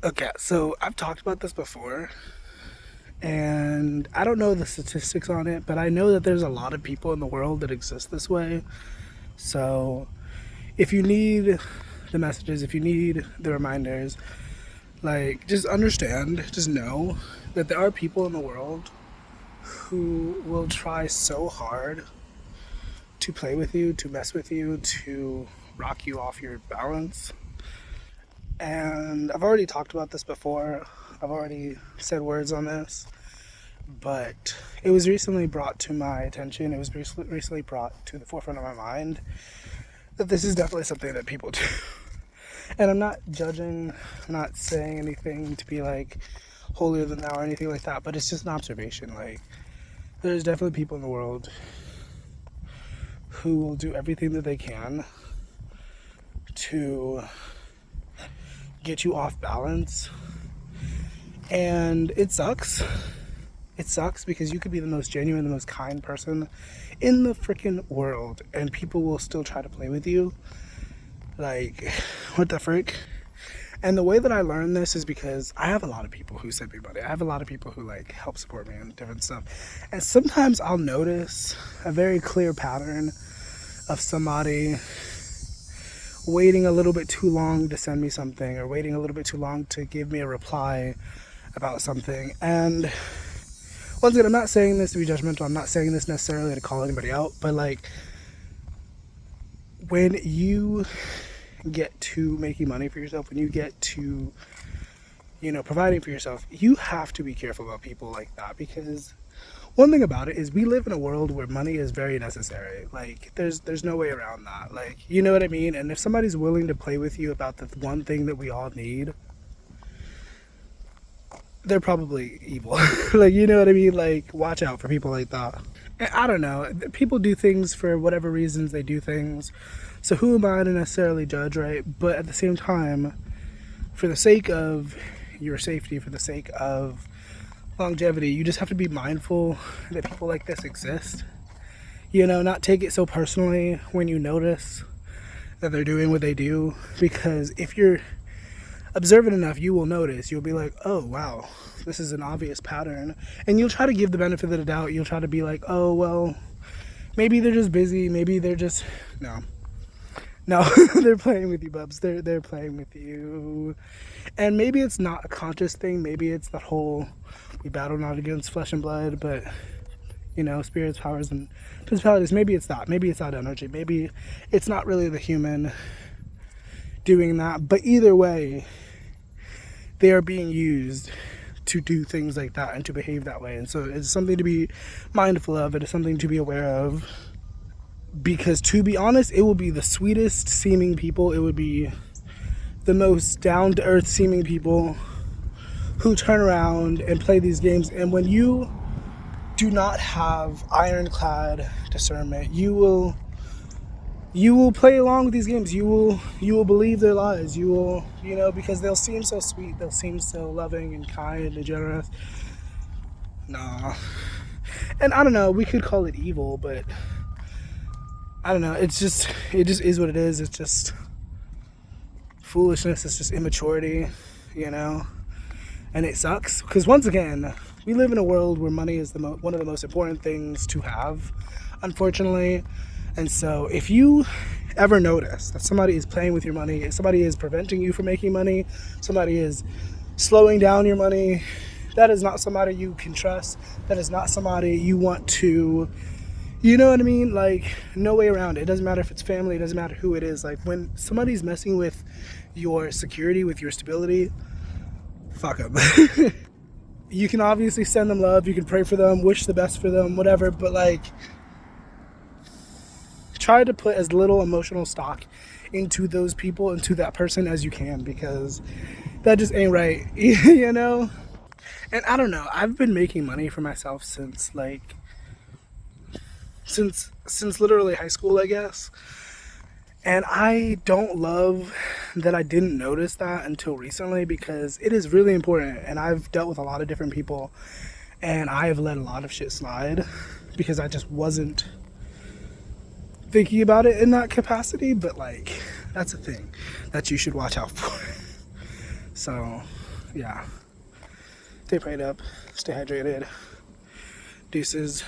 Okay, so I've talked about this before, and I don't know the statistics on it, but I know that there's a lot of people in the world that exist this way. So if you need the messages, if you need the reminders, like just understand, just know that there are people in the world who will try so hard to play with you, to mess with you, to rock you off your balance. And I've already talked about this before. I've already said words on this, but it was recently brought to my attention. It was recently brought to the forefront of my mind that this is definitely something that people do. And I'm not judging, I'm not saying anything to be like holier than thou or anything like that, but it's just an observation. Like, there's definitely people in the world who will do everything that they can to get you off balance. And it sucks. It sucks because you could be the most genuine, the most kind person in the freaking world, and people will still try to play with you. Like, what the frick? And the way that I learned this is because I have a lot of people who send me money. I have a lot of people who like help support me and different stuff. And sometimes I'll notice a very clear pattern of somebody waiting a little bit too long to send me something, or waiting a little bit too long to give me a reply about something. And once again, I'm not saying this to be judgmental. I'm not saying this necessarily to call anybody out, but like, when you get to making money for yourself, when you get to, providing for yourself, you have to be careful about people like that, because one thing about it is we live in a world where money is very necessary. Like, there's no way around that. Like, you know what I mean? And if somebody's willing to play with you about the one thing that we all need, they're probably evil. Like, you know what I mean? Like, watch out for people like that. And I don't know. People do things for whatever reasons they do things. So who am I to necessarily judge, right? But at the same time, for the sake of your safety, for the sake of longevity, you just have to be mindful that people like this exist. Not take it so personally when you notice that they're doing what they do. Because if you're observant enough, you will notice. You'll be like, oh, wow, this is an obvious pattern. And you'll try to give the benefit of the doubt. You'll try to be like, oh, well, maybe they're just busy. Maybe they're just... No, they're playing with you, bubs. They're playing with you. And maybe it's not a conscious thing. Maybe it's that whole, we battle not against flesh and blood, but, spirits, powers, and principalities. Maybe it's that. Maybe it's that energy. Maybe it's not really the human doing that. But either way, they are being used to do things like that and to behave that way. And so it's something to be mindful of. It is something to be aware of. Because to be honest, it will be the sweetest seeming people. It would be the most down-to-earth seeming people who turn around and play these games. And when you do not have ironclad discernment, you will play along with these games. You will believe their lies. You will, because they'll seem so sweet. They'll seem so loving and kind and generous. Nah. And I don't know, we could call it evil, but I don't know. It just is what it is. It's just foolishness. It's just immaturity, And it sucks because, once again, we live in a world where money is one of the most important things to have, unfortunately. And so if you ever notice that somebody is playing with your money, if somebody is preventing you from making money, somebody is slowing down your money, that is not somebody you can trust. That is not somebody you want to... You know what I mean? Like, no way around it. It doesn't matter if it's family. It doesn't matter who it is. Like, when somebody's messing with your security, with your stability, fuck them. You can obviously send them love. You can pray for them, wish the best for them, whatever. But, like, try to put as little emotional stock into those people, into that person as you can. Because that just ain't right, And I don't know. I've been making money for myself since literally high school, I guess. And I don't love that I didn't notice that until recently, because it is really important. And I've dealt with a lot of different people, and I have let a lot of shit slide because I just wasn't thinking about it in that capacity. But like, that's a thing that you should watch out for. So yeah. Stay prayed up. Stay hydrated. Deuces.